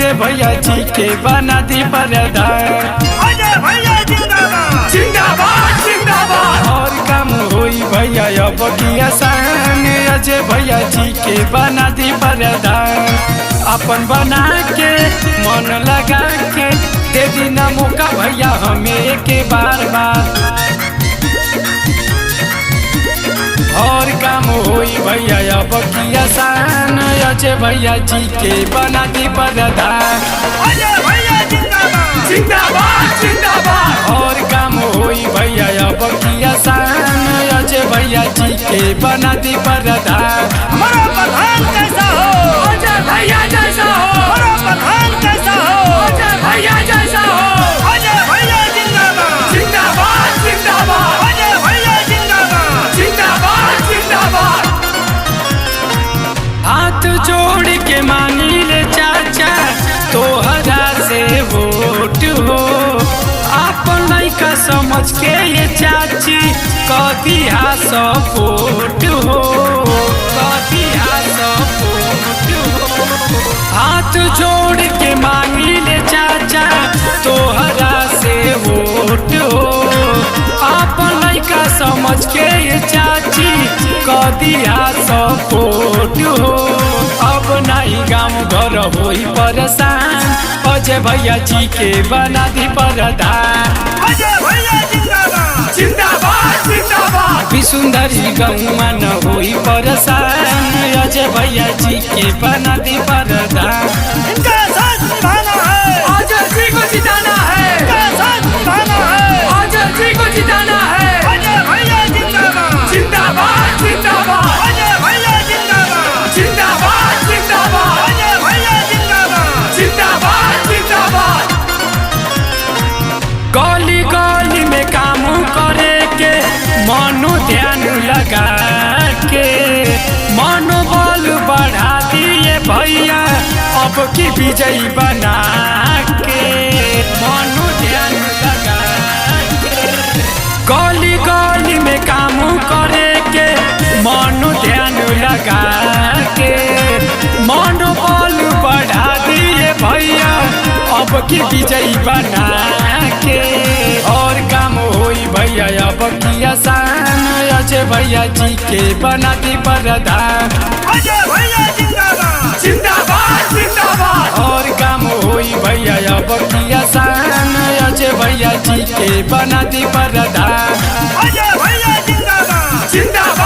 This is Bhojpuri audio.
अजय भैया जी के बना दी प्रधान। अजय भैया जिंदाबाद जिंदाबाद जिंदाबाद। और काम होई भैया अब की आसान, अजय भैया जी के बना दी प्रधान। अपन बना के मन लगा के दे दी ना मौका भैया हमें एक बार बार। और काम होई भैया अब की आसान, अजय भैया जी के बना दी प्रधान। अजय भैया जिंदाबाद जिंदाबाद जिंदाबाद। और काम होई भैया अब की आसान, अजय भैया जी के बना दी प्रधान। हमारा प्रधान कैसा हो, अजय भैया जैसा हो, हमारा प्रधान कैसा हो, अजय भैया जैसा हो। अजय भैया जिंदाबाद जिंदाबाद जिंदाबाद। अजय भैया जिंदाबाद जिंदाबाद जिंदाबाद। हाथ जोड़ के मांगी ले चाचा तोहरा से वोट हो। आप लइका समझ के ये चाची कदी सपोर्ट हो, कदी सपोर्ट हो। हाथ जोड़ के मांगी ले चाचा तोहरा से वोट हो। आप लइका समझ के ये चाची कदिया सपोर्ट हो। अब नहीं गाँव घर होई परेशान, अजय भैया जी के बना दी प्रधान। अजय भैया जिंदाबाद जिंदाबाद जिंदाबाद। विसुंदरी गौमा न होई परेशान, अजय भैया जी के बना दी प्रधान। इनका साथ निभाना है, अजय जी को जिताना है, इनका साथ निभाना है, अजय जी को जिताना है। अजय भैया जिंदाबाद जिंदाबाद जिंदाबाद। अजय भैया जिंदाबाद जिंदाबाद जिंदाबाद। अजय भैया जिंदाबाद जिंदाबाद जिंदाबाद। गली गली में काम करे के मनो ध्यान लगा के मनोबल बढ़ा दिए भैया अब की विजयी बना के। मनो ध्यान लगा के गली गली में काम करे के मनो ध्यान लगा के मनोबल बढ़ा दिए भैया अब की विजयी बना के। और काम होई भैया अब की आसान, अजय भैया जी के बना दी प्रधान। अजय भैया जिंदाबाद जिंदाबाद जिंदाबाद। और काम होई भैया अब की आसान, अजय भैया जी के बना दी प्रधान। अजय भैया जिंदाबाद जिंदाबाद।